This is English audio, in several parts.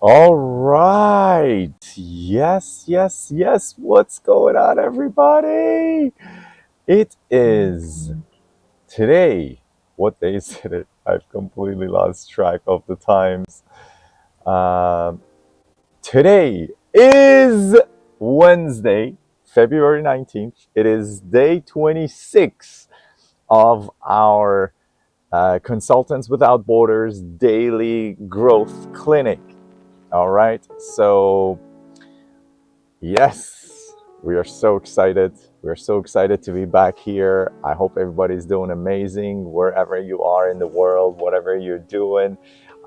All right. Yes, yes, yes. What's going on, everybody? It is today. What day is it? I've completely lost track of the times. Um, Today is Wednesday, February 19th. It is day 26 of our Consultants Without Borders Daily Growth Clinic. All right. So, yes, we are so excited. We're so excited to be back here. I hope everybody's doing amazing wherever you are in the world, whatever you're doing.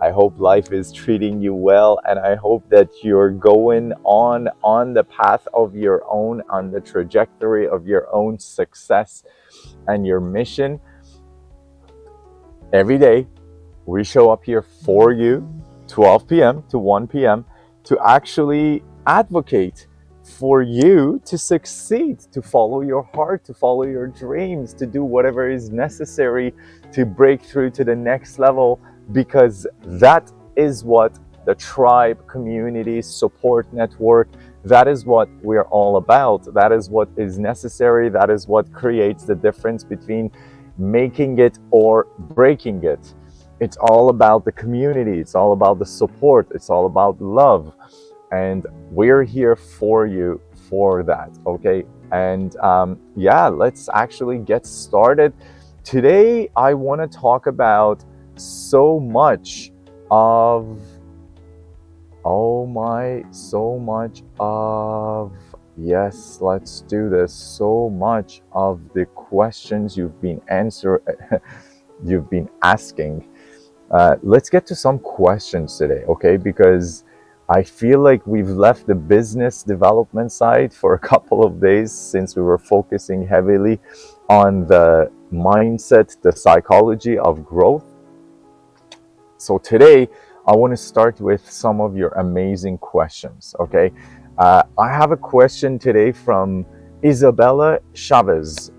I hope life is treating you well, and I hope that you're going on the path of your own, on the trajectory of your own success and your mission. Every day, we show up here for you, 12 p.m. to 1 p.m., to actually advocate for you to succeed, to follow your heart, to follow your dreams, to do whatever is necessary to break through to the next level, because that is what the tribe, community, support network, that is what we're all about. That is what is necessary. That is what creates the difference between making it or breaking it. It's all about the community. It's all about the support. It's all about love. And we're here for you for that. Okay. And yeah, let's actually get started. Today, I want to talk about so much of, yes, let's do this. So much of the questions you've been you've been asking. Let's get to some questions today, okay? Because I feel like we've left the business development side for a couple of days since we were focusing heavily on the mindset, the psychology of growth. So today, I want to start with some of your amazing questions, okay? I have a question today from Isabella Chavez.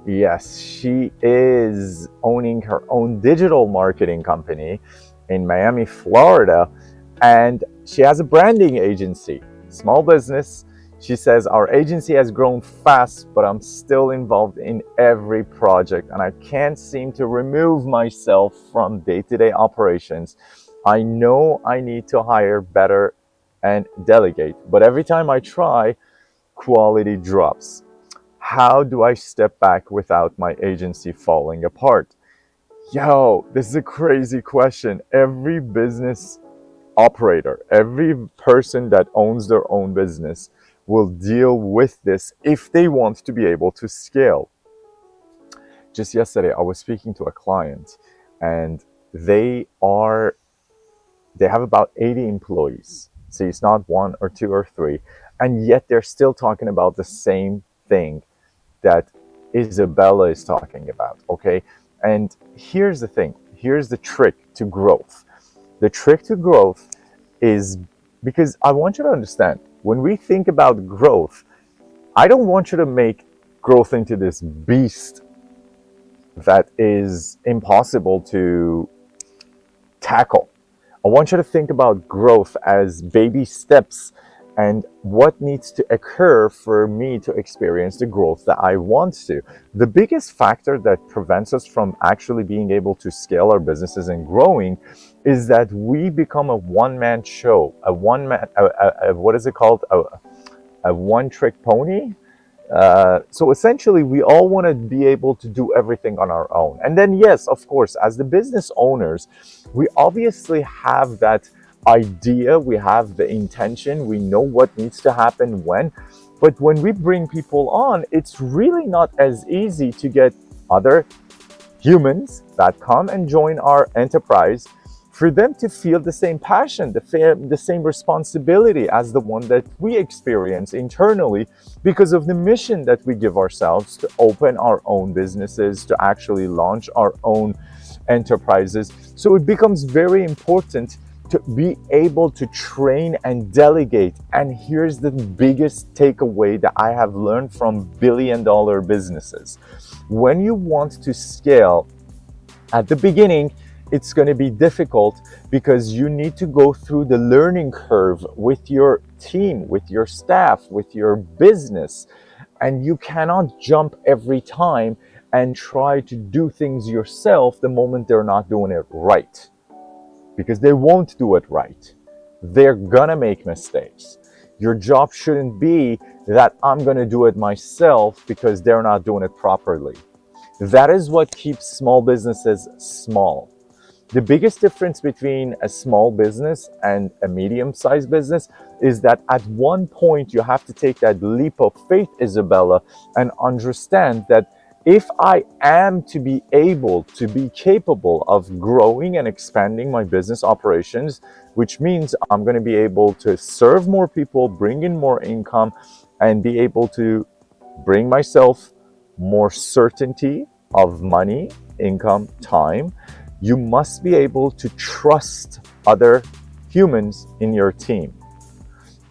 Yes, she is owning her own digital marketing company in Miami, Florida, and she has a branding agency, small business. She says, our agency has grown fast, but I'm still involved in every project and I can't seem to remove myself from day-to-day operations. I know I need to hire better and delegate, but every time I try, quality drops. How do I step back without my agency falling apart? Yo, this is a crazy question. Every business operator, every person that owns their own business will deal with this if they want to be able to scale. Just yesterday, I was speaking to a client and they have about 80 employees. See, it's not one or two or three. And yet they're still talking about the same thing that Isabella is talking about, okay? And here's the thing. Here's the trick to growth. The trick to growth is, because I want you to understand, when we think about growth, I don't want you to make growth into this beast that is impossible to tackle. I want you to think about growth as baby steps and what needs to occur for me to experience the growth that I want to. The biggest factor that prevents us from actually being able to scale our businesses and growing is that we become a one-man show, what is it called? A one-trick pony? So essentially, we all want to be able to do everything on our own. And then, yes, of course, as the business owners, we obviously have that idea, we have the intention, we know what needs to happen when. But when we bring people on, it's really not as easy to get other humans that come and join our enterprise for them to feel the same passion, the same responsibility as the one that we experience internally because of the mission that we give ourselves to open our own businesses, to actually launch our own enterprises. So it becomes very important to be able to train and delegate. And here's the biggest takeaway that I have learned from billion-dollar businesses. When you want to scale, at the beginning, it's going to be difficult because you need to go through the learning curve with your team, with your staff, with your business. And you cannot jump every time and try to do things yourself the moment they're not doing it right, because they won't do it right. They're gonna make mistakes. Your job shouldn't be that I'm gonna do it myself because they're not doing it properly. That is what keeps small businesses small. The biggest difference between a small business and a medium-sized business is that at one point you have to take that leap of faith, Isabella, and understand that if I am to be able to be capable of growing and expanding my business operations, which means I'm going to be able to serve more people, bring in more income, and be able to bring myself more certainty of money, income, time, you must be able to trust other humans in your team.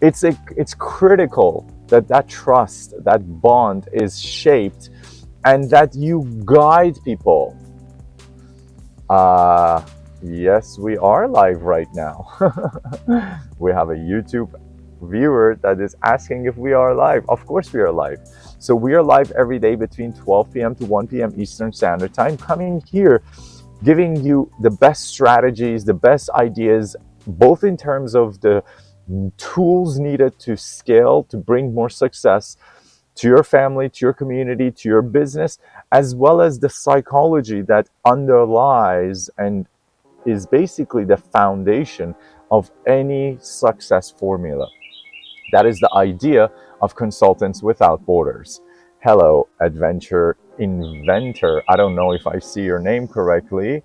It's critical that that trust, that bond is shaped, and that you guide people. Yes, we are live right now. We have a YouTube viewer that is asking if we are live. Of course we are live. So we are live every day between 12 p.m. to 1 p.m. Eastern Standard Time, coming here giving you the best strategies, the best ideas, both in terms of the tools needed to scale, to bring more success to your family, to your community, to your business, as well as the psychology that underlies and is basically the foundation of any success formula. That is the idea of Consultants Without Borders. Hello, Adventure Inventor. I don't know if I see your name correctly.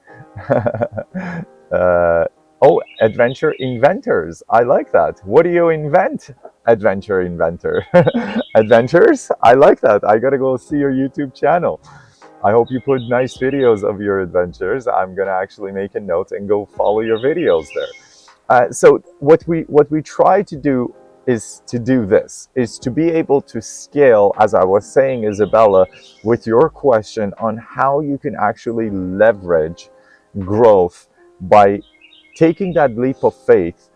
Oh, Adventure Inventors. I like that. What do you invent, Adventure Inventor? Adventures? I like that. I gotta go see your YouTube channel. I hope you put nice videos of your adventures. I'm gonna actually make a note and go follow your videos there. So what we try to do is to be able to scale, as I was saying, Isabella, with your question on how you can actually leverage growth by taking that leap of faith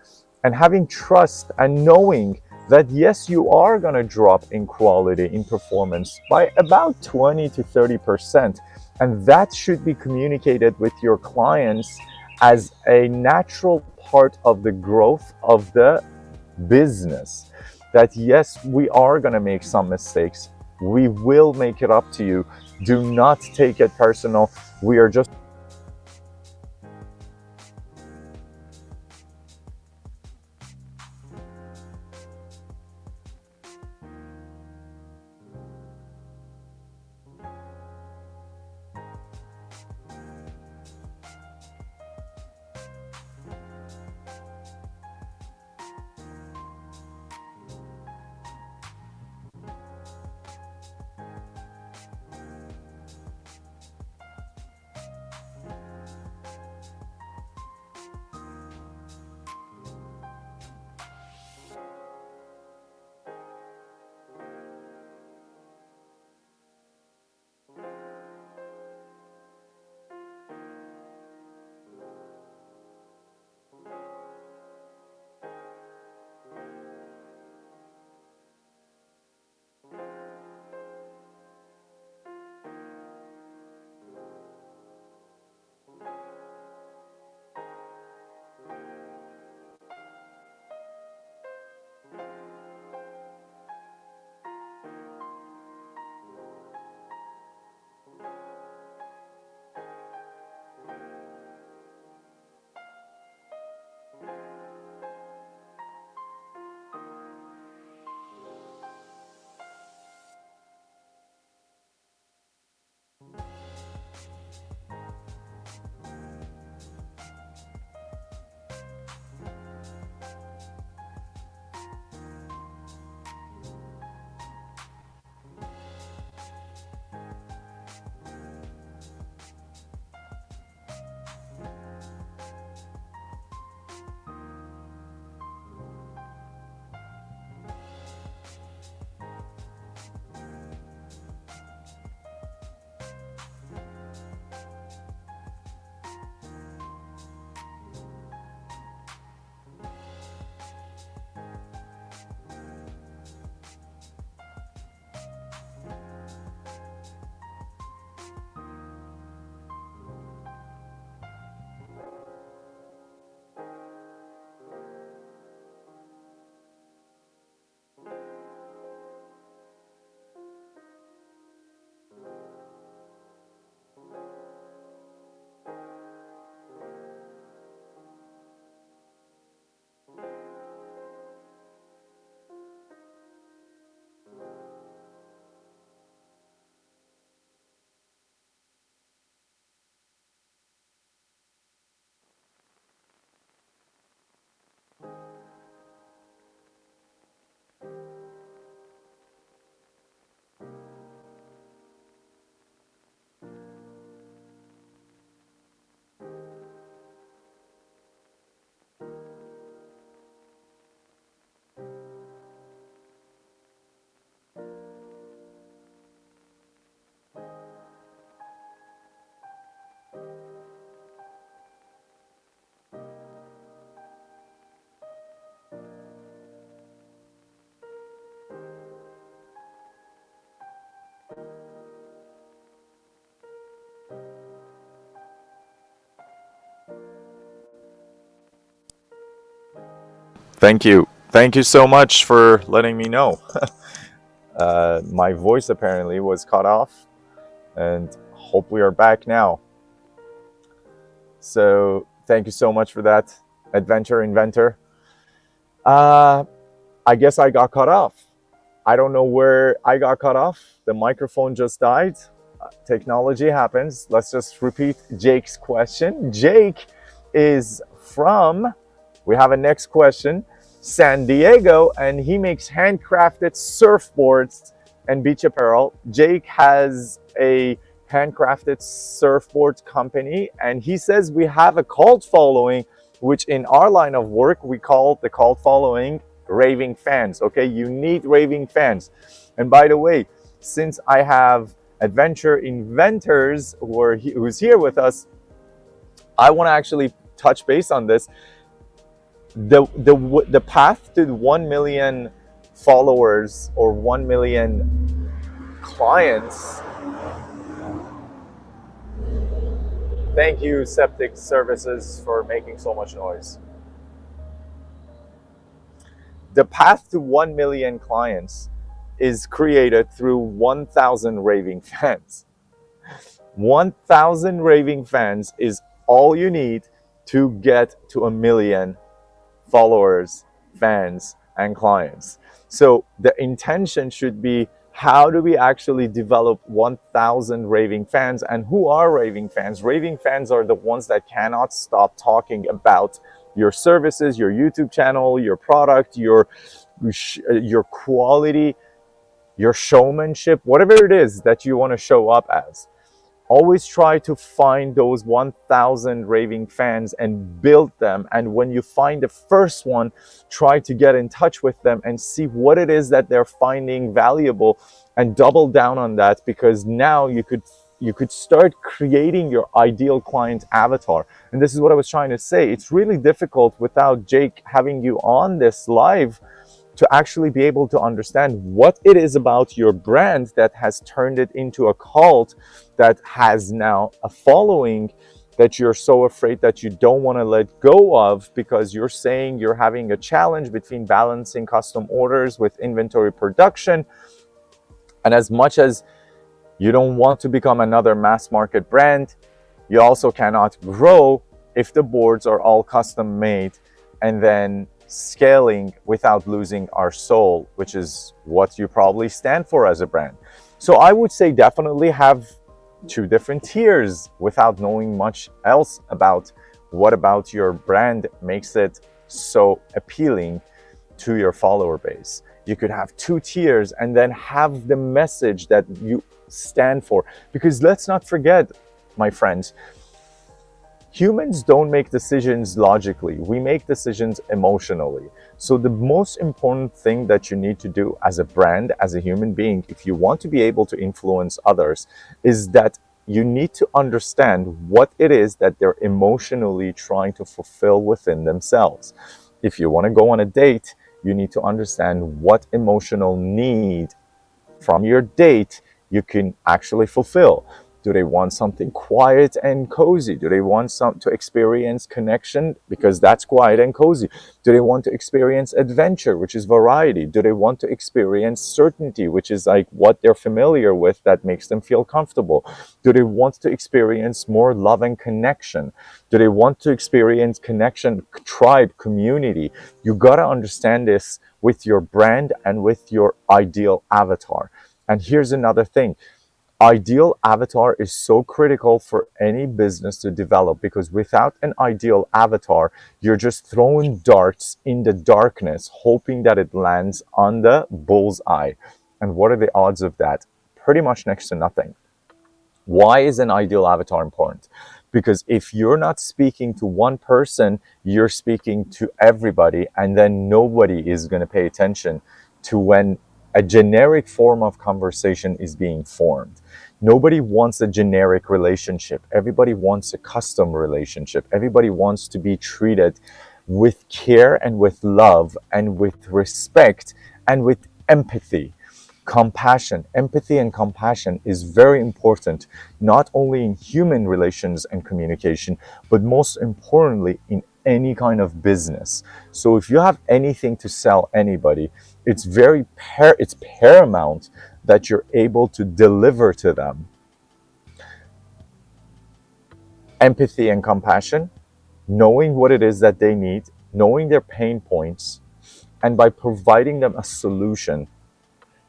and having trust and knowing that yes, you are going to drop in quality, in performance by about 20 to 30%. And that should be communicated with your clients as a natural part of the growth of the business. That yes, we are going to make some mistakes. We will make it up to you. Do not take it personal. We are just Thank you. Thank you so much for letting me know. My voice apparently was cut off, and hope we are back now. So thank you so much for that, adventure inventor. I guess I got cut off. I don't know where I got cut off. The microphone just died. Technology happens. Let's just repeat Jake's question. Jake is from, we have a next question, San Diego, and he makes handcrafted surfboards and beach apparel. Jake has a handcrafted surfboard company, and he says we have a cult following, which in our line of work we call the cult following raving fans. Okay, you need raving fans. And by the way, since I have adventure inventors who's here with us, I want to actually touch base on this. The path to 1 million followers or 1 million clients. Thank you, Septic Services, for making so much noise. The path to 1 million clients is created through 1,000 raving fans. 1,000 raving fans is all you need to get to 1 million followers, fans, and clients. So the intention should be, how do we actually develop 1,000 raving fans? And who are raving fans? Raving fans are the ones that cannot stop talking about your services, your YouTube channel, your product, your quality, your showmanship, whatever it is that you want to show up as. Always try to find those 1,000 raving fans and build them. And when you find the first one, try to get in touch with them and see what it is that they're finding valuable and double down on that, because now you could start creating your ideal client avatar. And this is what I was trying to say. It's really difficult without Jake having you on this live to actually be able to understand what it is about your brand that has turned it into a cult, that has now a following that you're so afraid that you don't want to let go of, because you're saying you're having a challenge between balancing custom orders with inventory production. And as much as you don't want to become another mass market brand, you also cannot grow if the boards are all custom made and then scaling without losing our soul, which is what you probably stand for as a brand. So I would say definitely have 2 different tiers without knowing much else about what about your brand makes it so appealing to your follower base. You could have 2 tiers and then have the message that you stand for. Because let's not forget, my friends, humans don't make decisions logically. We make decisions emotionally. So the most important thing that you need to do as a brand, as a human being, if you want to be able to influence others, is that you need to understand what it is that they're emotionally trying to fulfill within themselves. If you want to go on a date, you need to understand what emotional need from your date you can actually fulfill. Do they want something quiet and cozy? Do they want to experience connection, because that's quiet and cozy? Do they want to experience adventure, which is variety? Do they want to experience certainty, which is like what they're familiar with that makes them feel comfortable? Do they want to experience more love and connection? Do they want to experience connection, tribe, community? You got to understand this with your brand and with your ideal avatar. And here's another thing. Ideal avatar is so critical for any business to develop, because without an ideal avatar, you're just throwing darts in the darkness, hoping that it lands on the bullseye. And what are the odds of that? Pretty much next to nothing. Why is an ideal avatar important? Because if you're not speaking to one person, you're speaking to everybody, and then nobody is going to pay attention to when a generic form of conversation is being formed. Nobody wants a generic relationship. Everybody wants a custom relationship. Everybody wants to be treated with care and with love and with respect and with empathy. Compassion, empathy and compassion is very important, not only in human relations and communication, but most importantly in any kind of business. So if you have anything to sell anybody, it's it's paramount that you're able to deliver to them empathy and compassion, knowing what it is that they need, knowing their pain points, and by providing them a solution,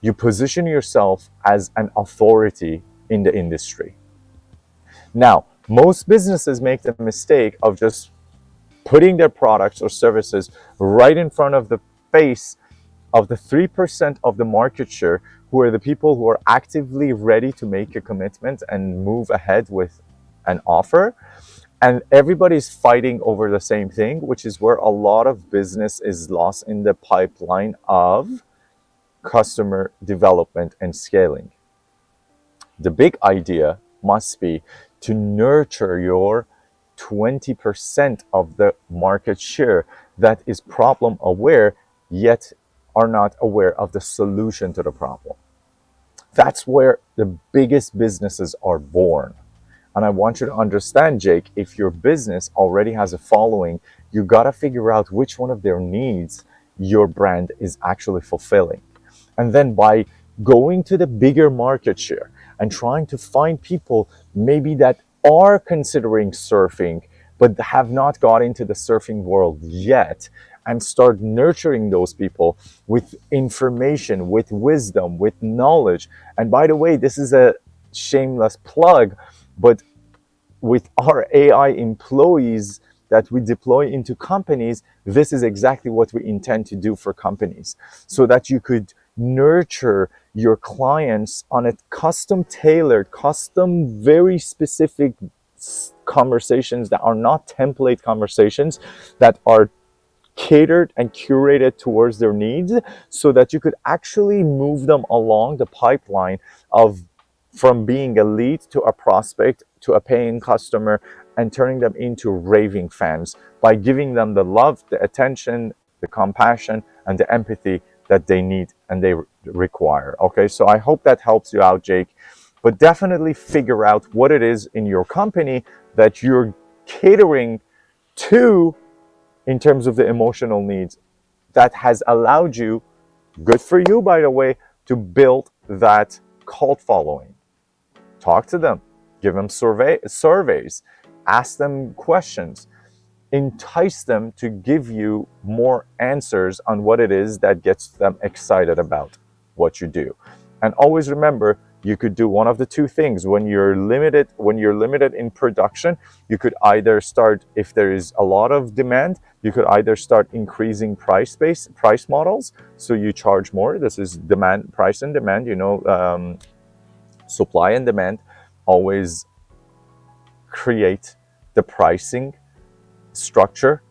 you position yourself as an authority in the industry. Now, most businesses make the mistake of just putting their products or services right in front of the face of the 3% of the market share, who are the people who are actively ready to make a commitment and move ahead with an offer. And everybody's fighting over the same thing, which is where a lot of business is lost in the pipeline of customer development and scaling. The big idea must be to nurture your 20% of the market share that is problem aware, yet are not aware of the solution to the problem. That's where the biggest businesses are born. And I want you to understand, Jake, if your business already has a following, you got to figure out which one of their needs your brand is actually fulfilling. And then by going to the bigger market share and trying to find people maybe that are considering surfing, but have not got into the surfing world yet, and start nurturing those people with information, with wisdom, with knowledge. And by the way, this is a shameless plug, but with our AI employees that we deploy into companies, this is exactly what we intend to do for companies, so that you could nurture your clients on a custom tailored, custom, very specific conversations that are not template conversations, that are catered and curated towards their needs, so that you could actually move them along the pipeline of from being a lead to a prospect to a paying customer, and turning them into raving fans by giving them the love, the attention, the compassion, and the empathy that they need and they require. Okay, so I hope that helps you out, Jake. But definitely figure out what it is in your company that you're catering to in terms of the emotional needs that has allowed you, good for you by the way, to build that cult following. Talk to them, give them surveys, ask them questions, entice them to give you more answers on what it is that gets them excited about what you do. And always remember, you could do one of the two things. When you're limited in production, you could either start, if there is a lot of demand, you could either start increasing price models, so you charge more. This is demand, price and demand, supply and demand always create the pricing structure.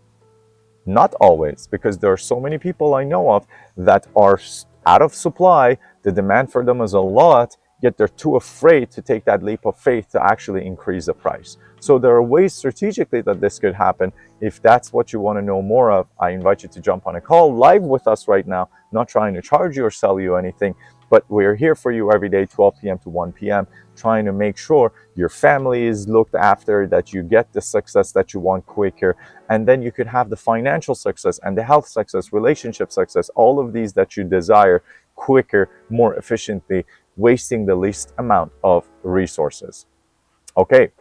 Not always, because there are so many people I know of that are out of supply, the demand for them is a lot, yet they're too afraid to take that leap of faith to actually increase the price. So there are ways strategically that this could happen. If that's what you want to know more of, I invite you to jump on a call live with us right now. Not trying to charge you or sell you anything, but we're here for you every day, 12 p.m. to 1 p.m., trying to make sure your family is looked after, that you get the success that you want quicker, and then you could have the financial success and the health success, relationship success, all of these that you desire quicker, more efficiently, wasting the least amount of resources. Okay,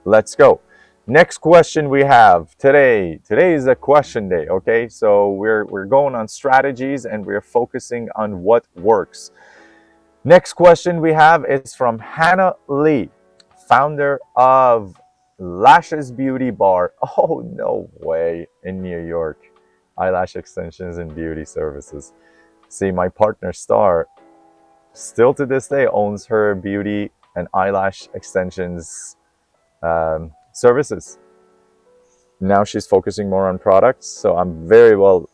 let's go. Next question we have today. Today is a question day, okay? So we're going on strategies and we're focusing on what works. Next question we have is from Hannah Lee, founder of Lashes Beauty Bar. Oh, no way, in New York. Eyelash extensions and beauty services. See, my partner Star still to this day owns her beauty and eyelash extensions services. Now she's focusing more on products, so I'm very well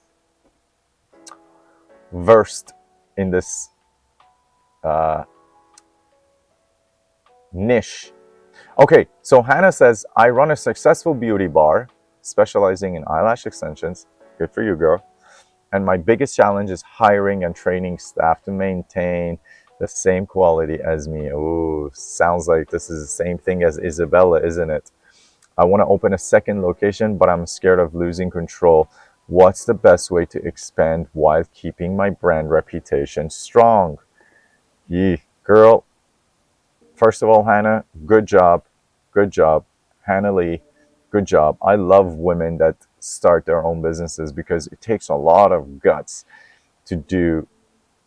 versed in this niche. Okay, so Hannah says, I run a successful beauty bar specializing in eyelash extensions. Good for you, girl. And my biggest challenge is hiring and training staff to maintain the same quality as me. Ooh, sounds like this is the same thing as Isabella, isn't it? I want to open a second location, but I'm scared of losing control. What's the best way to expand while keeping my brand reputation strong? Girl, first of all, Hannah, good job. Good job. Hannah Lee, good job. I love women that start their own businesses because it takes a lot of guts to do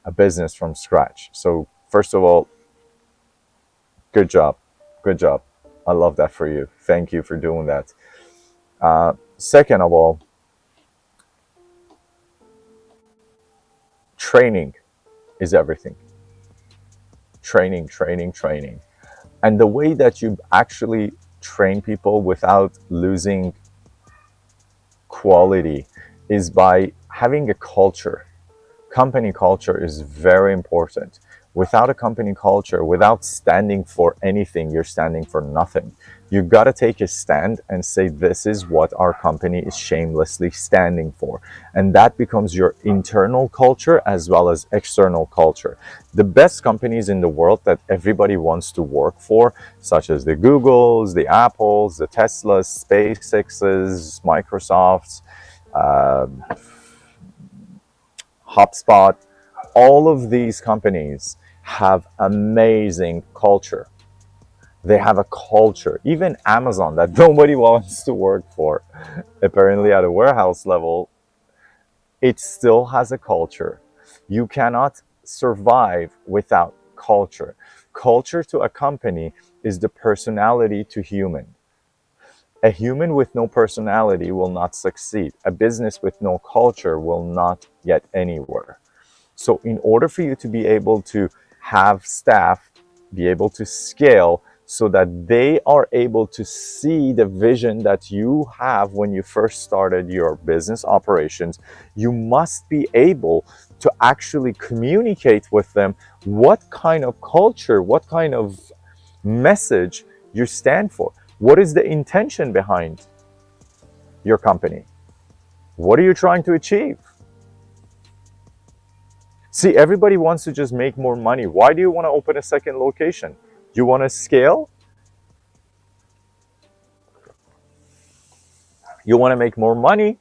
a business from scratch. So, first of all, good job. Good job. I love that for you. Thank you for doing that. Second of all, training is everything. Training, training, training. And the way that you actually train people without losing quality is by having a culture. Company culture is very important. Without a company culture, without standing for anything, you're standing for nothing. You've got to take a stand and say, this is what our company is shamelessly standing for. And that becomes your internal culture as well as external culture. The best companies in the world that everybody wants to work for, such as the Googles, the Apples, the Teslas, SpaceXs, Microsofts, HubSpot, all of these companies have amazing culture. They have a culture. Even Amazon, that nobody wants to work for, apparently at a warehouse level, it still has a culture. You cannot survive without culture. Culture to a company is the personality to human. A human with no personality will not succeed. A business with no culture will not get anywhere. So in order for you to be able to have staff, be able to scale so that they are able to see the vision that you have when you first started your business operations, you must be able to actually communicate with them what kind of culture, what kind of message you stand for. What is the intention behind your company? What are you trying to achieve? See, everybody wants to just make more money. Why do you want to open a second location? You want to scale? You want to make more money?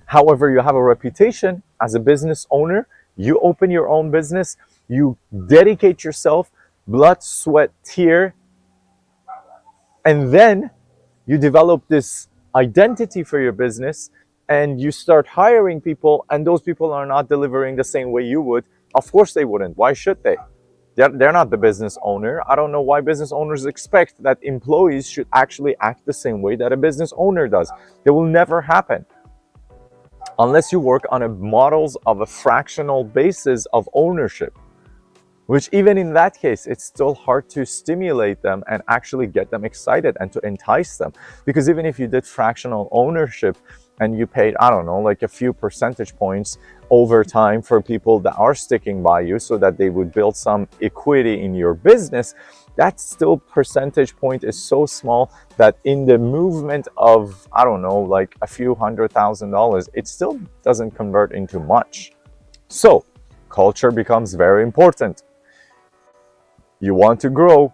However, you have a reputation as a business owner. You open your own business. You dedicate yourself, blood, sweat, tear, and then you develop this identity for your business and you start hiring people, and those people are not delivering the same way you would. Of course they wouldn't. Why should they? They're not the business owner. I don't know why business owners expect that employees should actually act the same way that a business owner does. It will never happen unless you work on a models of a fractional basis of ownership, which even in that case, it's still hard to stimulate them and actually get them excited and to entice them. Because even if you did fractional ownership and you paid, I don't know, like a few percentage points over time for people that are sticking by you so that they would build some equity in your business, that still percentage point is so small that in the movement of, I don't know, like a few $100,000, it still doesn't convert into much. So culture becomes very important. You want to grow,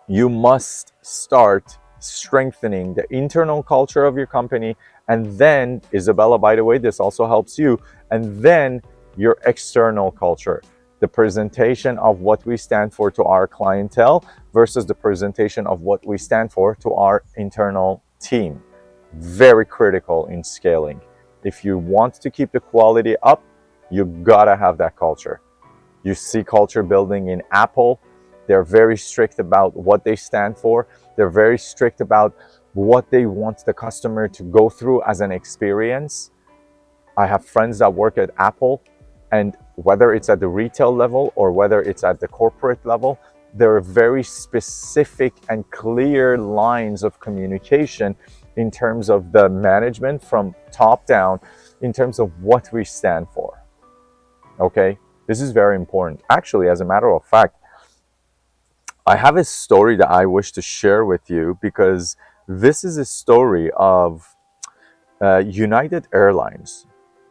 you must start strengthening the internal culture of your company. And then, Isabella, by the way, this also helps you. And then your external culture, the presentation of what we stand for to our clientele versus the presentation of what we stand for to our internal team. Very critical in scaling. If you want to keep the quality up, you gotta have that culture. You see culture building in Apple. They're very strict about what they stand for. They're very strict about what they want the customer to go through as an experience. I have friends that work at Apple, and whether it's at the retail level or whether it's at the corporate level, there are very specific and clear lines of communication in terms of the management from top down, in terms of what we stand for. Okay? This is very important. Actually, as a matter of fact, I have a story that I wish to share with you, because this is a story of United Airlines.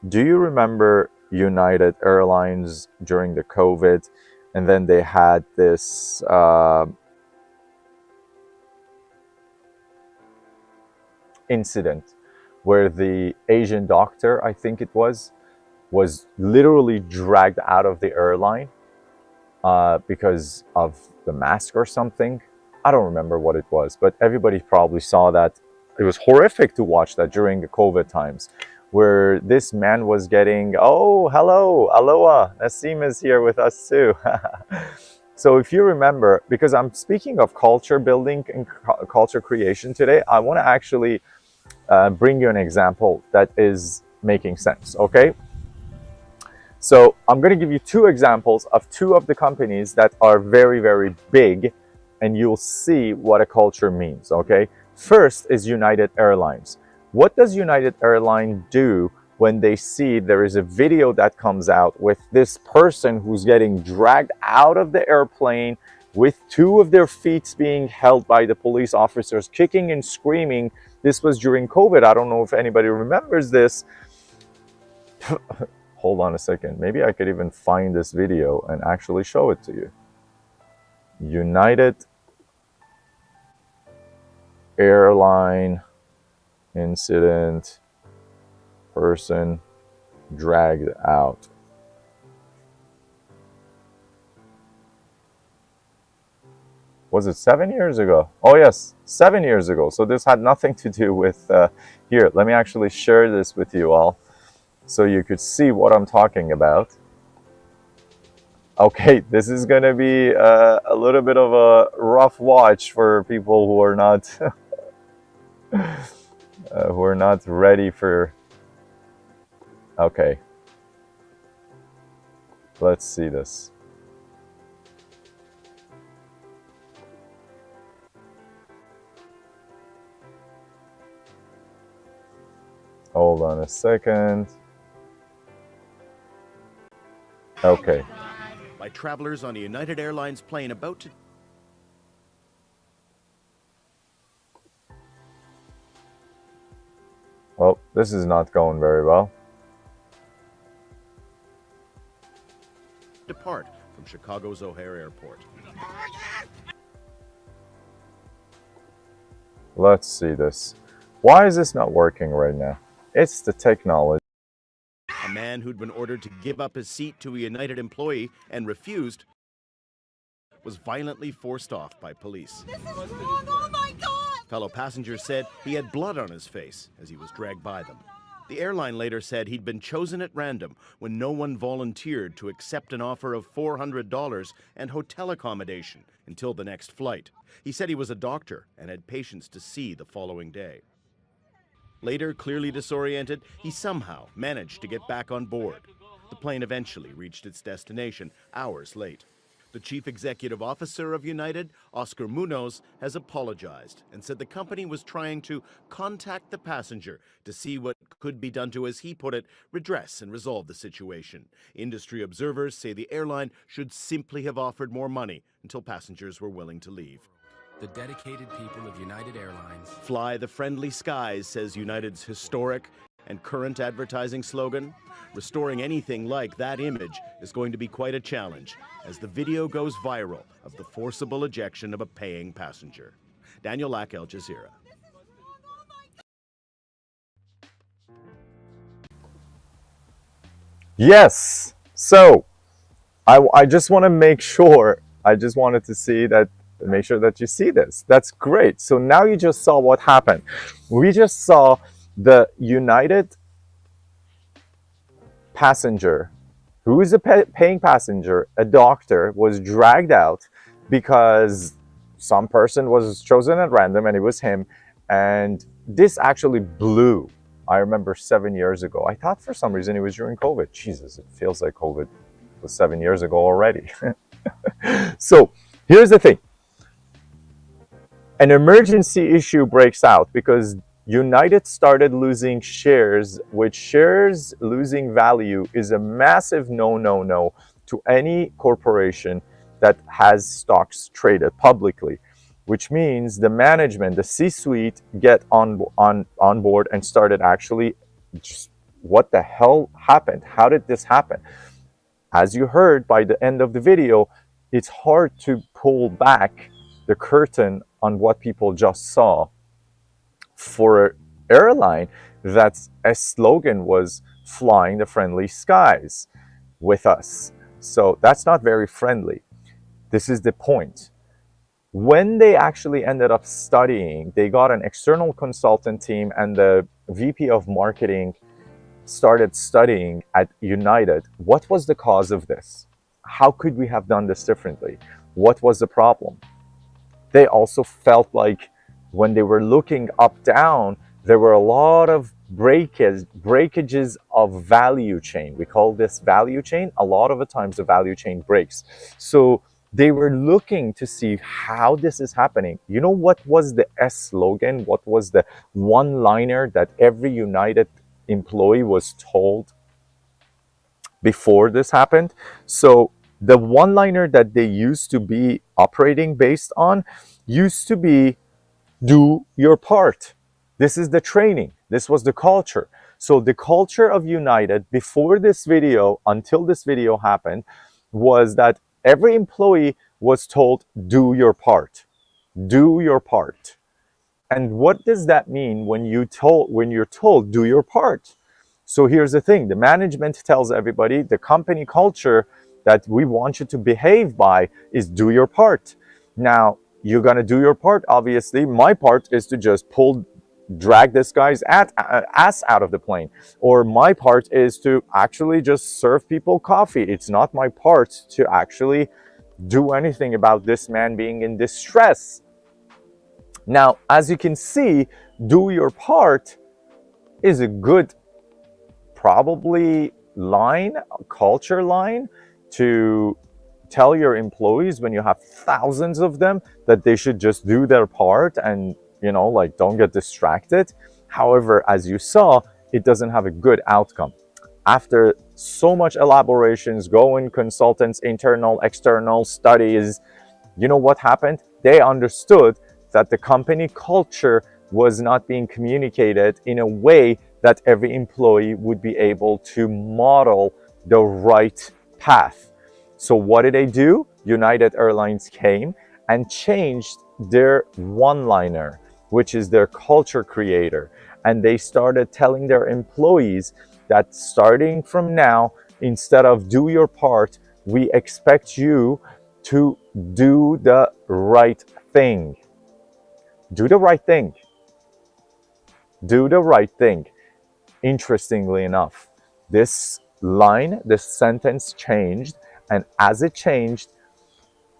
Do you remember United Airlines during the COVID? And then they had this incident where the Asian doctor, I think it was literally dragged out of the airline because of the mask or something. I don't remember what it was, but everybody probably saw that. It was horrific to watch that during the COVID times, where this man was getting, oh, hello, aloha, Nassim is here with us too. So if you remember, because I'm speaking of culture building and culture creation today, I want to actually bring you an example that is making sense, okay? So I'm going to give you two examples of two of the companies that are very, very big, and you'll see what a culture means, okay? First is United Airlines. What does United Airlines do when they see there is a video that comes out with this person who's getting dragged out of the airplane with two of their feet being held by the police officers, kicking and screaming? This was during COVID. I don't know if anybody remembers this. Hold on a second. Maybe I could even find this video and actually show it to you. United Airline incident, person dragged out. Was it 7 years ago? Oh yes, 7 years ago. So this had nothing to do with here. Let me actually share this with you all so you could see what I'm talking about. Okay, this is going to be a little bit of a rough watch for people who are not who are not ready for. Okay, let's see this. Hold on a second. Okay. By travelers on a United Airlines plane about to Well, this is not going very well. depart from Chicago's O'Hare Airport. Let's see this. Why is this not working right now? It's the technology. A man who'd been ordered to give up his seat to a United employee and refused was violently forced off by police. This is wrong. Oh my God! Fellow passengers said he had blood on his face as he was dragged by them. The airline later said he'd been chosen at random when no one volunteered to accept an offer of $400 and hotel accommodation until the next flight. He said he was a doctor and had patients to see the following day. Later, clearly disoriented, he somehow managed to get back on board. The plane eventually reached its destination hours late. The chief executive officer of United, Oscar Munoz, has apologized and said the company was trying to contact the passenger to see what could be done to, as he put it, redress and resolve the situation. Industry observers say the airline should simply have offered more money until passengers were willing to leave. The dedicated people of United Airlines. Fly the friendly skies, says United's historic and current advertising slogan. Restoring anything like that image is going to be quite a challenge as the video goes viral of the forcible ejection of a paying passenger. Daniel Lack, Al Jazeera. Yes. So I just want to make sure, I just wanted to see that, make sure that you see this. That's great. So now you just saw what happened. We just saw the United passenger, who is a paying passenger, a doctor, was dragged out because some person was chosen at random and it was him. And this actually blew. I remember 7 years ago. I thought for some reason it was during COVID. Jesus, it feels like COVID was 7 years ago already. So here's the thing. An emergency issue breaks out because United started losing shares, which shares losing value is a massive no to any corporation that has stocks traded publicly, which means the management, the C-suite, get on board and started actually just, what the hell happened? How did this happen? As you heard by the end of the video, it's hard to pull back the curtain on what people just saw for airline that's a slogan was flying the friendly skies with us. So that's not very friendly. This is the point. When they actually ended up studying, they got an external consultant team, and the VP of marketing started studying at United. What was the cause of this? How could we have done this differently? What was the problem? They also felt like when they were looking up down, there were a lot of breakages of value chain. We call this value chain. A lot of the times the value chain breaks. So they were looking to see how this is happening. You know what was the S slogan? What was the one-liner that every United employee was told before this happened? So the one-liner that they used to be operating based on used to be, do your part. This is the training. This was the culture. So the culture of United before this video, until this video happened, was that every employee was told, do your part. Do your part. And what does that mean when you're told, do your part? So here's the thing. The management tells everybody the company culture that we want you to behave by is do your part. Now, you're going to do your part. Obviously, my part is to just drag this guy's ass out of the plane. Or my part is to actually just serve people coffee. It's not my part to actually do anything about this man being in distress. Now, as you can see, do your part is a good probably line, culture line, to tell your employees when you have thousands of them that they should just do their part and, like, don't get distracted. However, as you saw, it doesn't have a good outcome. After so much elaborations, going consultants, internal, external studies, you know what happened? They understood that the company culture was not being communicated in a way that every employee would be able to model the right path. So what did they do? United Airlines came and changed their one-liner, which is their culture creator. And they started telling their employees that starting from now, instead of do your part, we expect you to do the right thing. Do the right thing. Do the right thing. Interestingly enough, this sentence changed, and as it changed,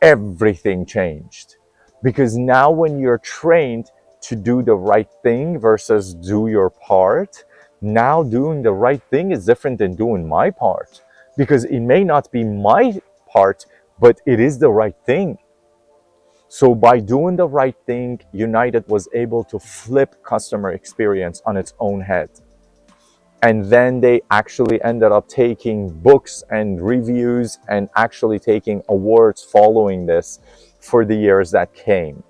everything changed. Because now when you're trained to do the right thing versus do your part, now doing the right thing is different than doing my part. Because it may not be my part, but it is the right thing. So by doing the right thing, United was able to flip customer experience on its own head. And then they actually ended up taking books and reviews and actually taking awards following this for the years that came.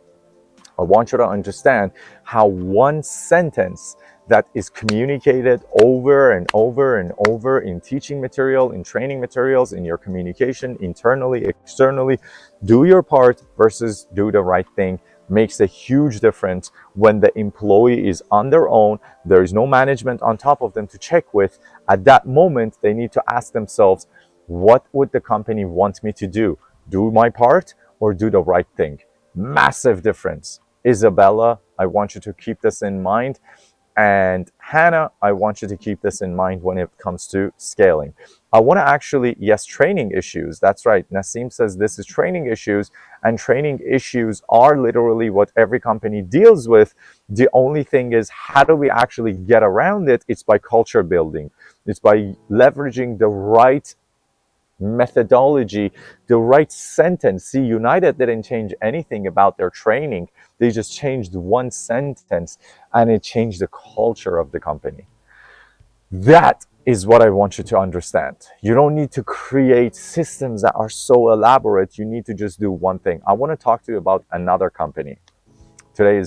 I want you to understand how one sentence that is communicated over and over and over in teaching material, in training materials, in your communication, internally, externally, do your part versus do the right thing makes a huge difference when the employee is on their own. There is no management on top of them to check with. At that moment, they need to ask themselves, what would the company want me to do? Do my part or do the right thing? Massive difference. Isabella, I want you to keep this in mind. And Hannah, I want you to keep this in mind when it comes to scaling. I want to actually, yes, training issues. That's right. Nassim says this is training issues, and training issues are literally what every company deals with. The only thing is, how do we actually get around it? It's by culture building. It's by leveraging the right methodology, the right sentence. See, United didn't change anything about their training. They just changed one sentence and it changed the culture of the company. That is what I want you to understand. You don't need to create systems that are so elaborate. You need to just do one thing. I want to talk to you about another company. Today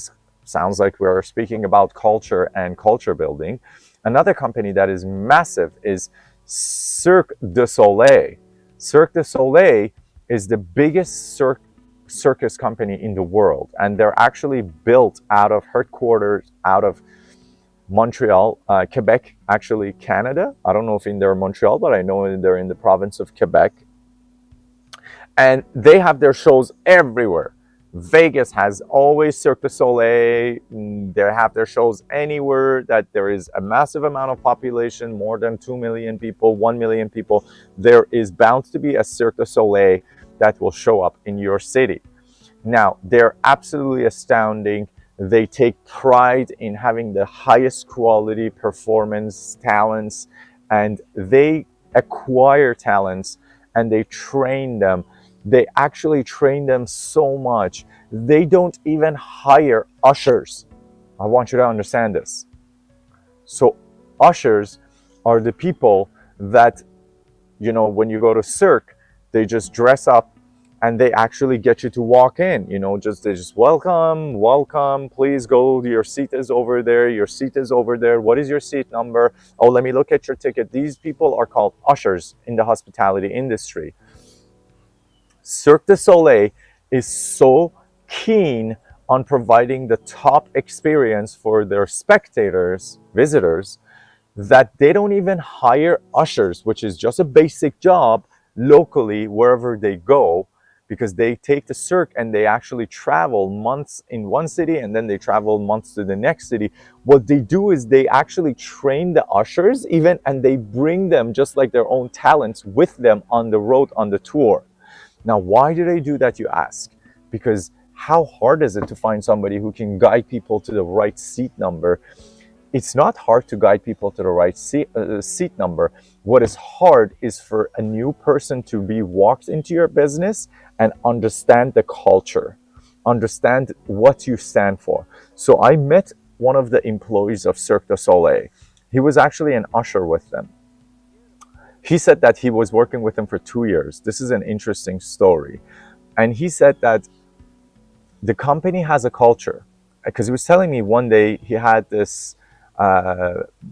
sounds like we're speaking about culture and culture building. Another company that is massive is Cirque du Soleil. Cirque du Soleil is the biggest circus company in the world, and they're actually built out of headquarters out of Montreal, Quebec, actually Canada. I don't know if in there Montreal, but I know they're in the province of Quebec. And they have their shows everywhere. Vegas has always Cirque du Soleil. They have their shows anywhere that there is a massive amount of population, more than 2 million people, 1 million people. There is bound to be a Cirque du Soleil that will show up in your city. Now, they're absolutely astounding. They take pride in having the highest quality performance talents, and they acquire talents and they train them. They actually train them so much. They don't even hire ushers. I want you to understand this. So, ushers are the people that, you know, when you go to Cirque, they just dress up and they actually get you to walk in. You know, they just welcome, please go, your seat is over there, your seat is over there, what is your seat number? Oh, let me look at your ticket. These people are called ushers in the hospitality industry. Cirque du Soleil is so keen on providing the top experience for their spectators, visitors, that they don't even hire ushers, which is just a basic job locally wherever they go, because they take the Cirque and they actually travel months in one city and then they travel months to the next city. What they do is they actually train the ushers even, and they bring them just like their own talents with them on the road, on the tour. Now, why do they do that, you ask? Because how hard is it to find somebody who can guide people to the right seat number? It's not hard to guide people to the right seat number. What is hard is for a new person to be walked into your business and understand the culture, understand what you stand for. So I met one of the employees of Cirque du Soleil. He was actually an usher with them. He said that he was working with them for 2 years. This is an interesting story. And he said that the company has a culture. Because he was telling me one day he had this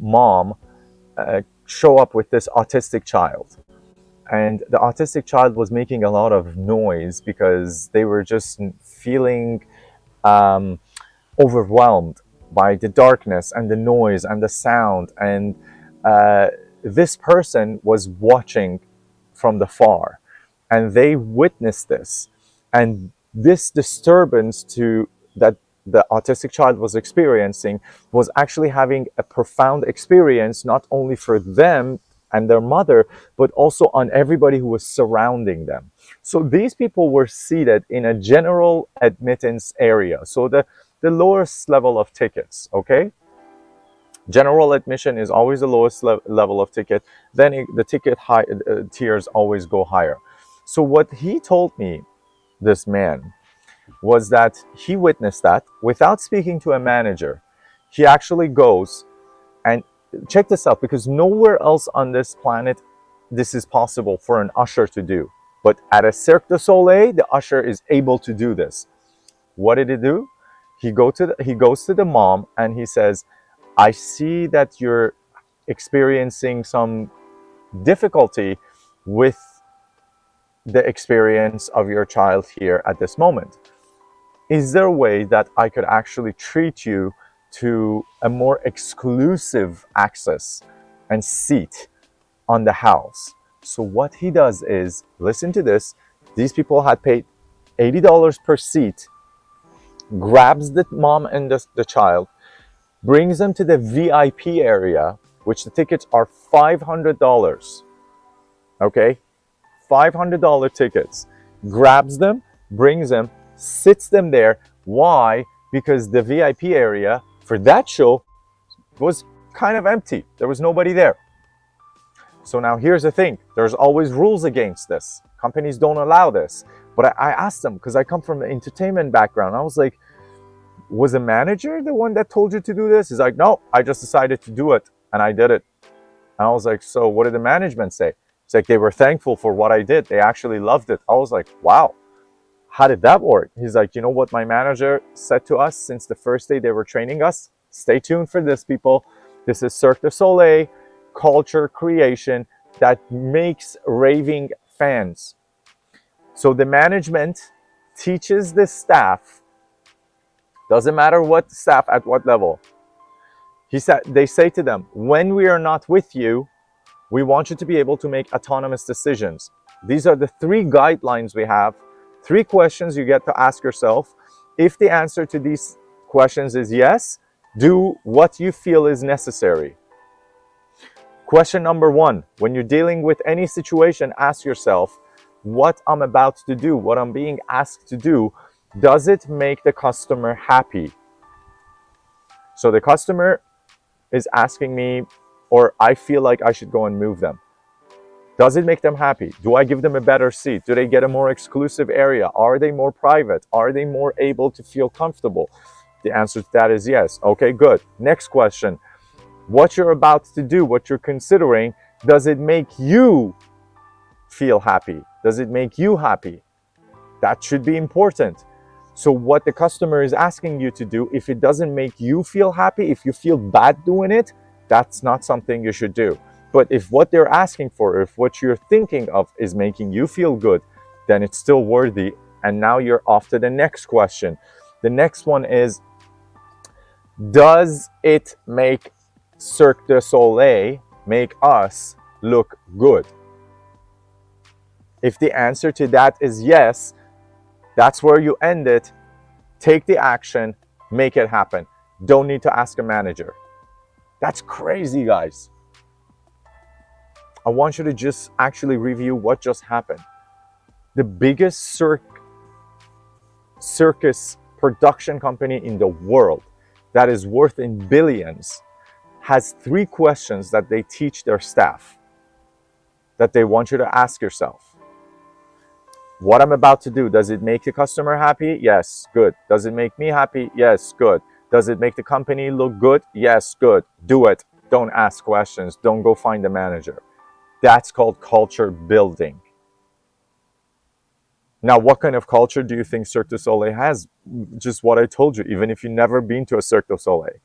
mom show up with this autistic child. And the autistic child was making a lot of noise because they were just feeling overwhelmed by the darkness and the noise and the sound. And this person was watching from the far, and they witnessed this. And this disturbance to that the autistic child was experiencing was actually having a profound experience, not only for them and their mother, but also on everybody who was surrounding them. So these people were seated in a general admittance area, so the lowest level of tickets, okay? General admission is always the lowest level of ticket. Then the ticket tiers always go higher. So what he told me, this man, was that he witnessed that without speaking to a manager. He actually goes and check this out, because nowhere else on this planet this is possible for an usher to do. But at a Cirque du Soleil, the usher is able to do this. What did he do? He goes to the mom and he says, I see that you're experiencing some difficulty with the experience of your child here at this moment. Is there a way that I could actually treat you to a more exclusive access and seat on the house? So what he does is, listen to this, these people had paid $80 per seat, grabs the mom and the child, brings them to the VIP area, which the tickets are $500. Okay? $500 tickets. Grabs them, brings them, sits them there. Why? Because the VIP area for that show was kind of empty. There was nobody there. So now here's the thing. There's always rules against this. Companies don't allow this. But I asked them, because I come from an entertainment background. I was like, was the manager the one that told you to do this? He's like, no, I just decided to do it and I did it. And I was like, so what did the management say? It's like, they were thankful for what I did. They actually loved it. I was like, wow, how did that work? He's like, you know what my manager said to us since the first day they were training us? Stay tuned for this, people. This is Cirque du Soleil culture creation that makes raving fans. So the management teaches the staff, doesn't matter what staff at what level. They say to them, when we are not with you, we want you to be able to make autonomous decisions. These are the 3 guidelines we have, 3 questions you get to ask yourself. If the answer to these questions is yes, do what you feel is necessary. Question number 1, when you're dealing with any situation, ask yourself, what I'm about to do, what I'm being asked to do, does it make the customer happy? So the customer is asking me, or I feel like I should go and move them. Does it make them happy? Do I give them a better seat? Do they get a more exclusive area? Are they more private? Are they more able to feel comfortable? The answer to that is yes. Okay, good. Next question. What you're about to do, what you're considering, does it make you feel happy? Does it make you happy? That should be important. So what the customer is asking you to do, if it doesn't make you feel happy, if you feel bad doing it, that's not something you should do. But if what they're asking for, if what you're thinking of is making you feel good, then it's still worthy. And now you're off to the next question. The next one is, does it make Cirque du Soleil, make us look good? If the answer to that is yes, that's where you end it. Take the action, make it happen. Don't need to ask a manager. That's crazy, guys. I want you to just actually review what just happened. The biggest circus production company in the world that is worth in billions has 3 questions that they teach their staff that they want you to ask yourself. What I'm about to do, does it make the customer happy? Yes, good. Does it make me happy? Yes, good. Does it make the company look good? Yes, good. Do it. Don't ask questions. Don't go find a manager. That's called culture building. Now, what kind of culture do you think Cirque du Soleil has? Just what I told you, even if you've never been to a Cirque du Soleil.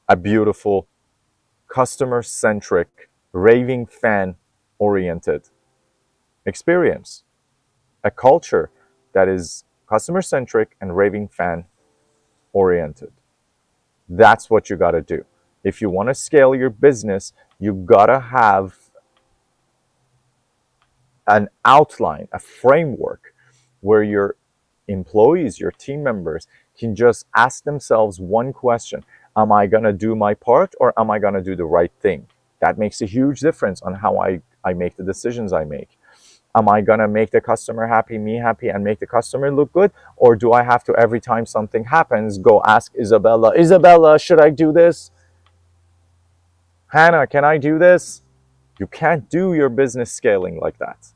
A beautiful, customer-centric, raving fan-oriented experience. A culture that is customer-centric and raving fan-oriented. That's what you got to do. If you want to scale your business, you got to have an outline, a framework where your employees, your team members can just ask themselves one question. Am I going to do my part, or am I going to do the right thing? That makes a huge difference on how I make the decisions I make. Am I going to make the customer happy, me happy, and make the customer look good? Or do I have to, every time something happens, go ask Isabella, should I do this? Hannah, can I do this? You can't do your business scaling like that.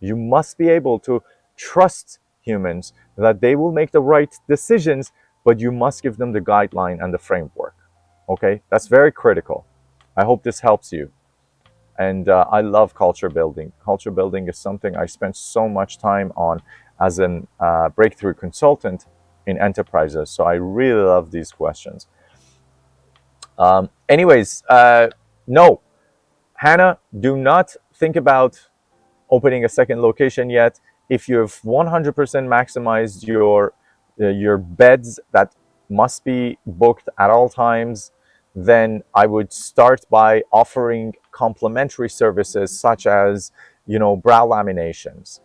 You must be able to trust humans that they will make the right decisions, but you must give them the guideline and the framework. Okay, that's very critical. I hope this helps you. And I love culture building. Culture building is something I spent so much time on as a breakthrough consultant in enterprises. So I really love these questions. No, Hannah, do not think about opening a second location yet. If you've 100% maximized your beds that must be booked at all times, then I would start by offering complementary services such as, brow laminations,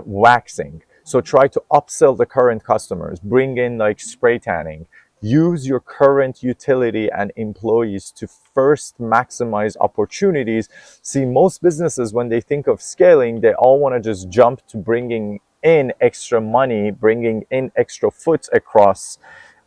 waxing. So try to upsell the current customers, bring in like spray tanning. Use your current utility and employees to first maximize opportunities. See, most businesses, when they think of scaling, they all want to just jump to bringing in extra money, bringing in extra foot across.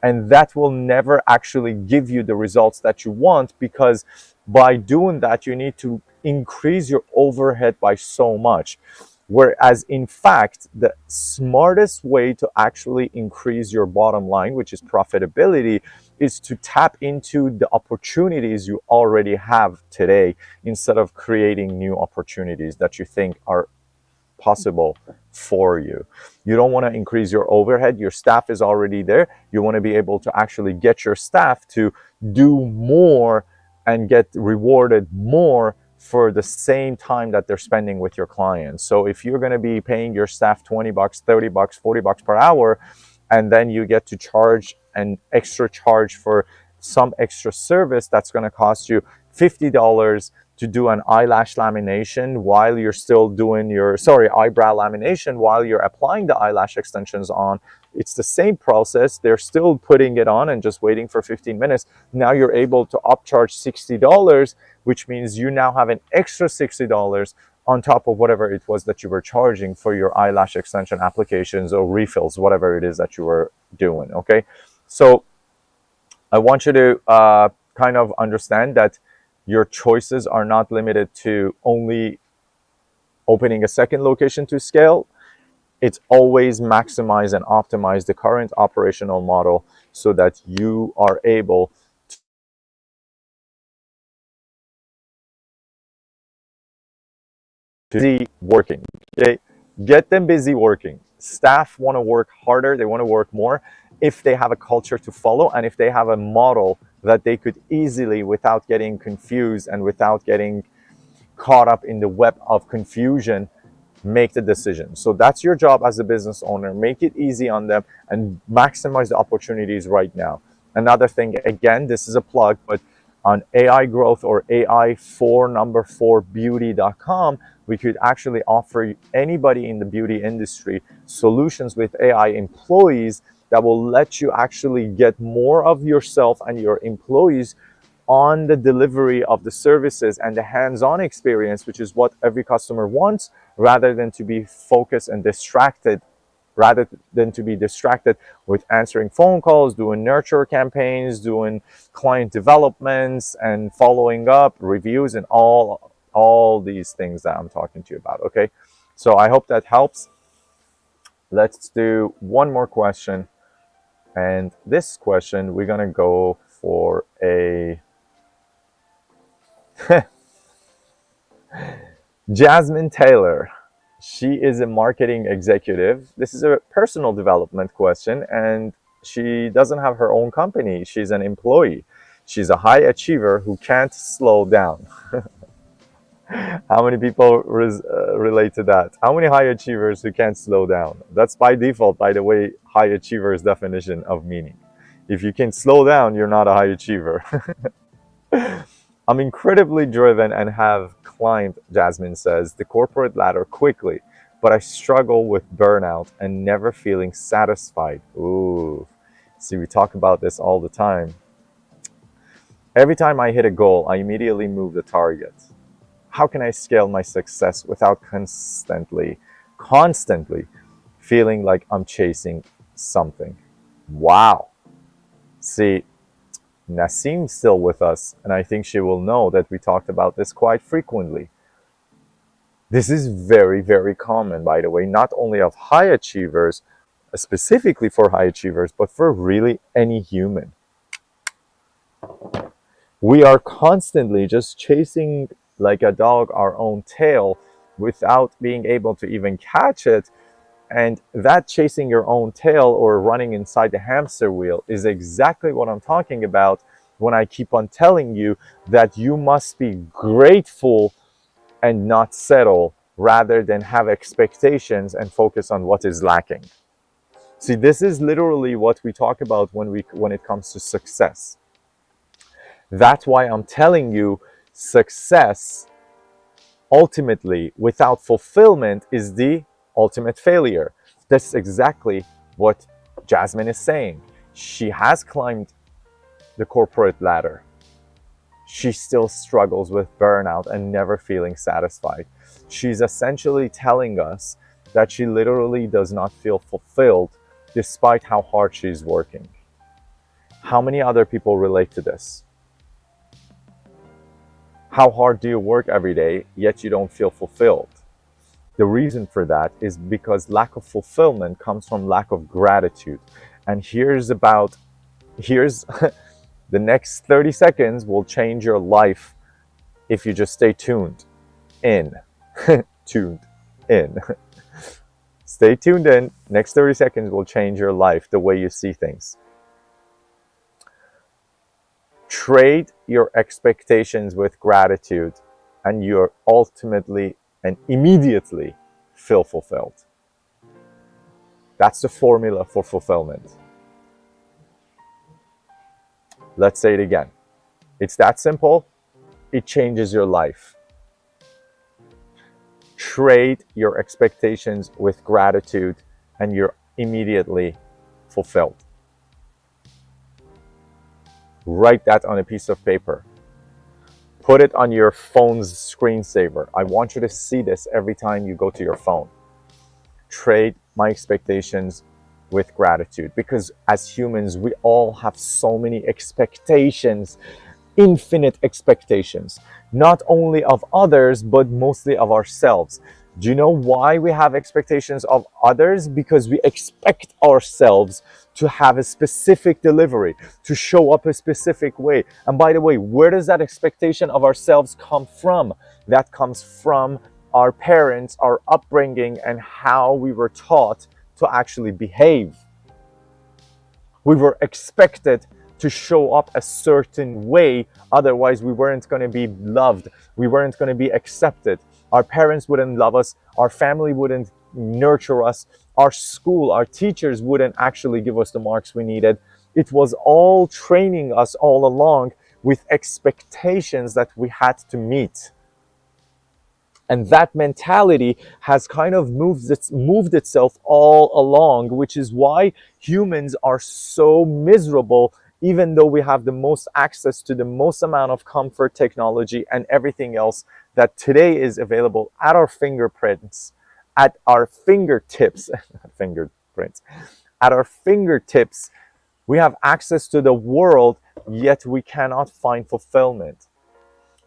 And that will never actually give you the results that you want, because by doing that, you need to increase your overhead by so much. Whereas in fact, the smartest way to actually increase your bottom line, which is profitability, is to tap into the opportunities you already have today instead of creating new opportunities that you think are possible for you. You don't want to increase your overhead. Your staff is already there. You want to be able to actually get your staff to do more and get rewarded more for the same time that they're spending with your clients. So if you're going to be paying your staff $20, $30, $40 per hour, and then you get to charge an extra charge for some extra service that's going to cost you $50 to do an eyelash lamination while you're still doing your, eyebrow lamination while you're applying the eyelash extensions on. It's the same process. They're still putting it on and just waiting for 15 minutes. Now you're able to upcharge $60, which means you now have an extra $60 on top of whatever it was that you were charging for your eyelash extension applications or refills, whatever it is that you were doing, okay? So I want you to kind of understand that your choices are not limited to only opening a second location to scale. It's always maximize and optimize the current operational model so that you are able to be working. Okay? Get them busy working. Staff want to work harder, they want to work more if they have a culture to follow and if they have a model that they could easily, without getting confused and without getting caught up in the web of confusion, make the decision. So that's your job as a business owner. Make it easy on them and maximize the opportunities right now. Another thing, again, this is a plug, but on AI growth or AI4beauty.com, we could actually offer anybody in the beauty industry solutions with AI employees that will let you actually get more of yourself and your employees on the delivery of the services and the hands-on experience, which is what every customer wants, rather than to be focused and distracted, with answering phone calls, doing nurture campaigns, doing client developments and following up reviews and all these things that I'm talking to you about. Okay, so I hope that helps. Let's do one more question, and this question we're gonna go for a Jasmine Taylor. She is a marketing executive. This is a personal development question, and she doesn't have her own company. She's an employee. She's a high achiever who can't slow down. How many people relate to that? How many high achievers who can't slow down? That's by default, by the way, high achiever's definition of meaning. If you can slow down, you're not a high achiever. I'm incredibly driven and have climbed, Jasmine says, the corporate ladder quickly, but I struggle with burnout and never feeling satisfied. Ooh, see, we talk about this all the time. Every time I hit a goal, I immediately move the target. How can I scale my success without constantly feeling like I'm chasing something? Wow. See, Nasim's still with us, and I think she will know that we talked about this quite frequently. This is very, very common, by the way, not only of high achievers, specifically for high achievers, but for really any human. We are constantly just chasing like a dog our own tail without being able to even catch it. And that chasing your own tail or running inside the hamster wheel is exactly what I'm talking about when I keep on telling you that you must be grateful and not settle, rather than have expectations and focus on what is lacking. See, this is literally what we talk about when it comes to success. That's why I'm telling you, success ultimately without fulfillment is the ultimate failure. That's exactly what Jasmine is saying. She has climbed the corporate ladder. She still struggles with burnout and never feeling satisfied. She's essentially telling us that she literally does not feel fulfilled despite how hard she's working. How many other people relate to this? How hard do you work every day, yet you don't feel fulfilled? The reason for that is because lack of fulfillment comes from lack of gratitude. And here's the next 30 seconds will change your life if you just stay tuned in. Tuned in. Stay tuned in. Next 30 seconds will change your life, the way you see things. Trade your expectations with gratitude, and you're ultimately and immediately feel fulfilled. That's the formula for fulfillment. Let's say it again. It's that simple. It changes your life. Trade your expectations with gratitude, and you're immediately fulfilled. Write that on a piece of paper. Put it on your phone's screensaver. I want you to see this every time you go to your phone. Trade my expectations with gratitude, because as humans, we all have so many expectations, infinite expectations, not only of others, but mostly of ourselves. Do you know why we have expectations of others? Because we expect ourselves to have a specific delivery, to show up a specific way. And by the way, where does that expectation of ourselves come from? That comes from our parents, our upbringing, and how we were taught to actually behave. We were expected to show up a certain way, otherwise we weren't going to be loved, we weren't going to be accepted. Our parents wouldn't love us, our family wouldn't nurture us, our school, our teachers wouldn't actually give us the marks we needed. It was all training us all along with expectations that we had to meet. And that mentality has kind of moved itself all along, which is why humans are so miserable, even though we have the most access to the most amount of comfort, technology, and everything else that today is available at our fingerprints, at our fingertips, at our fingertips. We have access to the world, yet we cannot find fulfillment.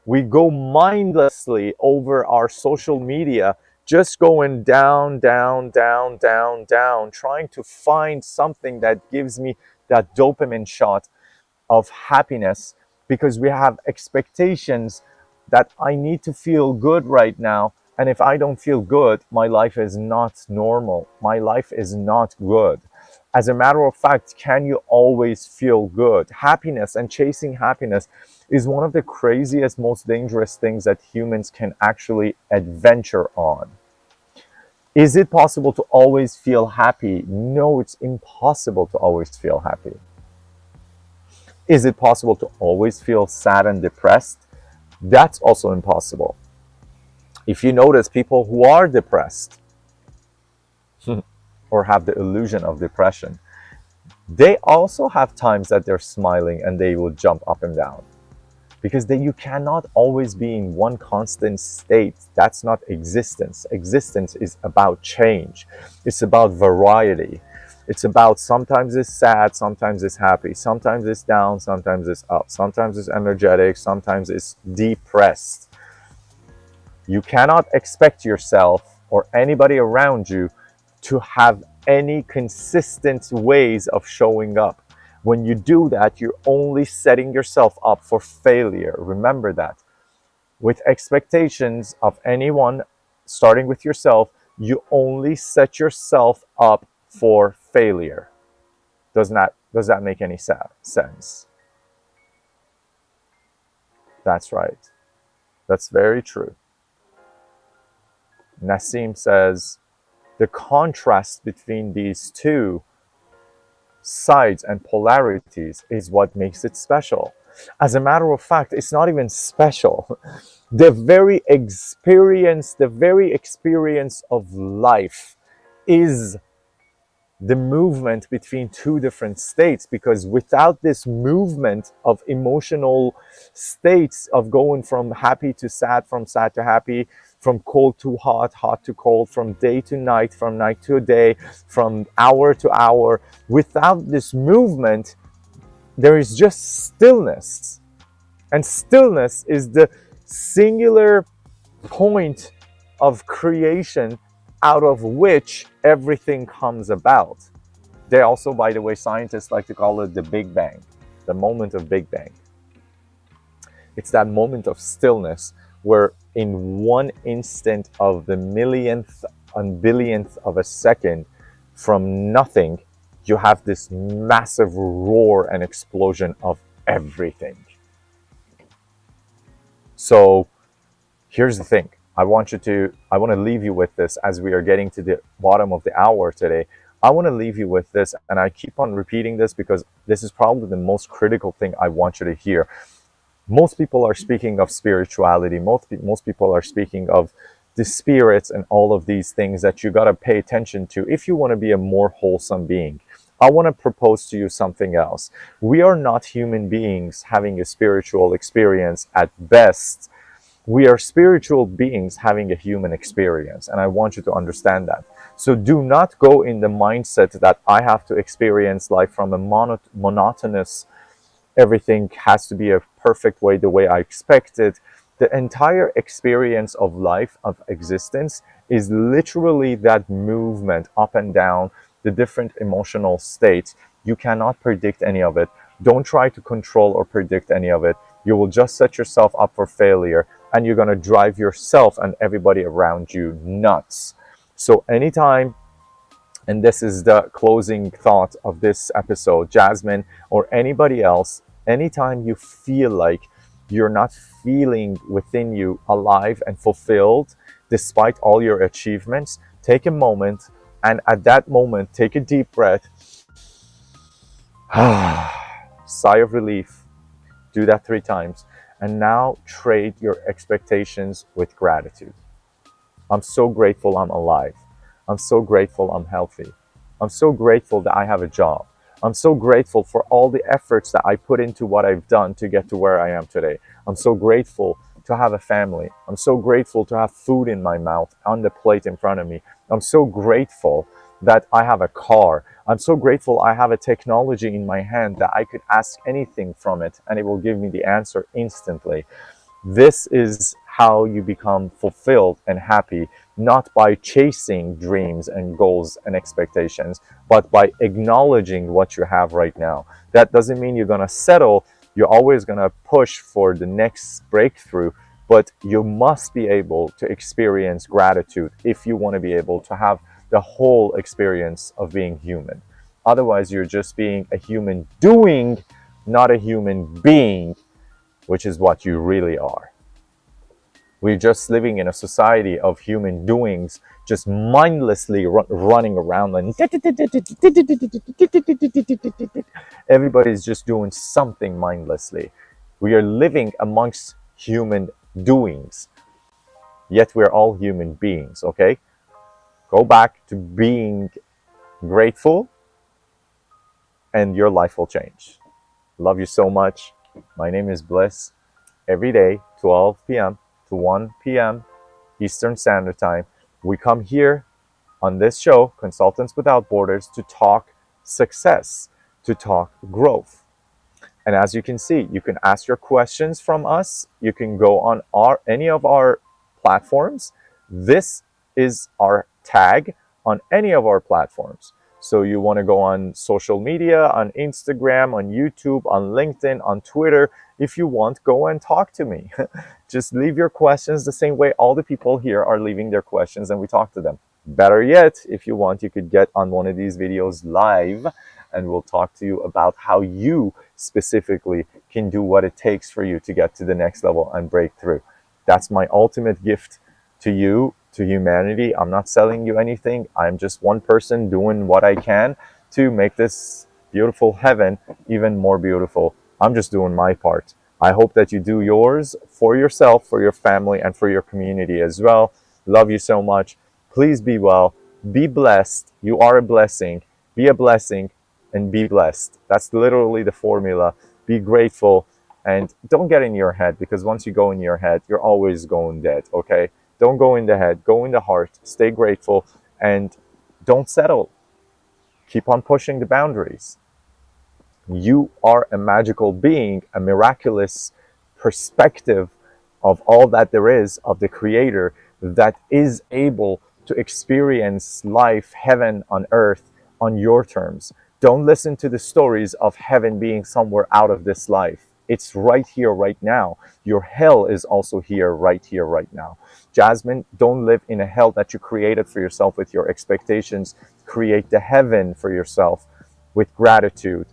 We go mindlessly over our social media, just going down, down, down, down, down, trying to find something that gives me that dopamine shot of happiness, because we have expectations that I need to feel good right now. And if I don't feel good, my life is not normal. My life is not good. As a matter of fact, can you always feel good? Happiness and chasing happiness is one of the craziest, most dangerous things that humans can actually adventure on. Is it possible to always feel happy? No, it's impossible to always feel happy. Is it possible to always feel sad and depressed? That's also impossible. If you notice, people who are depressed or have the illusion of depression, they also have times that they're smiling and they will jump up and down, because you cannot always be in one constant state. That's not existence. Existence is about change. It's about variety. It's about sometimes it's sad, sometimes it's happy, sometimes it's down, sometimes it's up, sometimes it's energetic, sometimes it's depressed. You cannot expect yourself or anybody around you to have any consistent ways of showing up. When you do that, you're only setting yourself up for failure. Remember that. With expectations of anyone, starting with yourself, you only set yourself up for failure. Does that make any sense? That's right. That's very true. Nassim says, the contrast between these two sides and polarities is what makes it special. As a matter of fact, it's not even special. The very experience of life is the movement between two different states, because without this movement of emotional states of going from happy to sad, from sad to happy, from cold to hot, hot to cold, from day to night, from night to day, from hour to hour, without this movement, there is just stillness. And stillness is the singular point of creation out of which everything comes about. They also, by the way, scientists like to call it the Big Bang, the moment of Big Bang. It's that moment of stillness where in one instant of the millionth and billionth of a second, from nothing, you have this massive roar and explosion of everything. So here's the thing. I want to leave you with this as we are getting to the bottom of the hour today. I want to leave you with this, and I keep on repeating this because this is probably the most critical thing I want you to hear. Most people are speaking of spirituality. Most people are speaking of the spirits and all of these things that you got to pay attention to if you want to be a more wholesome being. I want to propose to you something else. We are not human beings having a spiritual experience at best. We are spiritual beings having a human experience, and I want you to understand that. So do not go in the mindset that I have to experience life from a monotonous, everything has to be a perfect way, the way I expect it. The entire experience of life, of existence, is literally that movement up and down, the different emotional states. You cannot predict any of it. Don't try to control or predict any of it. You will just set yourself up for failure, and you're going to drive yourself and everybody around you nuts. So anytime, and this is the closing thought of this episode, Jasmine or anybody else, anytime you feel like you're not feeling within you alive and fulfilled despite all your achievements, take a moment, and at that moment, take a deep breath. Sigh of relief. Do that 3 times. And now trade your expectations with gratitude. I'm so grateful I'm alive. I'm so grateful I'm healthy. I'm so grateful that I have a job. I'm so grateful for all the efforts that I put into what I've done to get to where I am today. I'm so grateful to have a family. I'm so grateful to have food in my mouth on the plate in front of me. I'm so grateful that I have a car. I'm so grateful I have a technology in my hand that I could ask anything from it and it will give me the answer instantly. This is how you become fulfilled and happy, not by chasing dreams and goals and expectations, but by acknowledging what you have right now. That doesn't mean you're going to settle. You're always going to push for the next breakthrough, but you must be able to experience gratitude if you want to be able to have the whole experience of being human. Otherwise, you're just being a human doing, not a human being, which is what you really are. We're just living in a society of human doings, just mindlessly running around and everybody's just doing something mindlessly. We are living amongst human doings, yet we're all human beings, okay? Go back to being grateful and your life will change. Love you so much. My name is Bliss. Every day, 12 p.m. to 1 p.m. Eastern Standard Time, we come here on this show, Consultants Without Borders, to talk success, to talk growth. And as you can see, you can ask your questions from us. You can go on any of our platforms. This is our tag on any of our platforms. So you want to go on social media, on Instagram, on YouTube, on LinkedIn, on Twitter. If you want, go and talk to me. Just leave your questions the same way all the people here are leaving their questions and we talk to them. Better yet, if you want, you could get on one of these videos live and we'll talk to you about how you specifically can do what it takes for you to get to the next level and break through. That's my ultimate gift to you, to humanity. I'm not selling you anything. I'm just one person doing what I can to make this beautiful heaven even more beautiful. I'm just doing my part. I hope that you do yours for yourself, for your family, and for your community as well. Love you so much. Please be well. Be blessed. You are a blessing. Be a blessing and be blessed. That's literally the formula. Be grateful and don't get in your head, because once you go in your head, you're always going dead, okay? Don't go in the head, go in the heart. Stay grateful and don't settle. Keep on pushing the boundaries. You are a magical being, a miraculous perspective of all that there is, of the Creator, that is able to experience life, heaven on earth, on your terms. Don't listen to the stories of heaven being somewhere out of this life. It's right here, right now. Your hell is also here, right now. Jasmine, don't live in a hell that you created for yourself with your expectations. Create the heaven for yourself with gratitude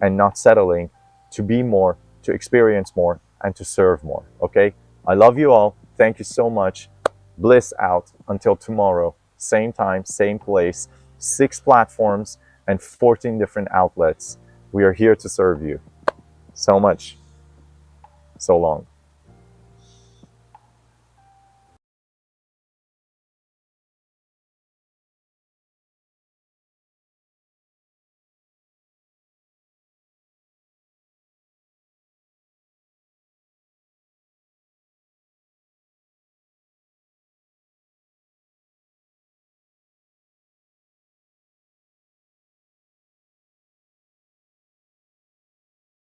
and not settling, to be more, to experience more, and to serve more, okay? I love you all. Thank you so much. Bliss out. Until tomorrow. Same time, same place. 6 platforms, and 14 different outlets. We are here to serve you. So much. So long.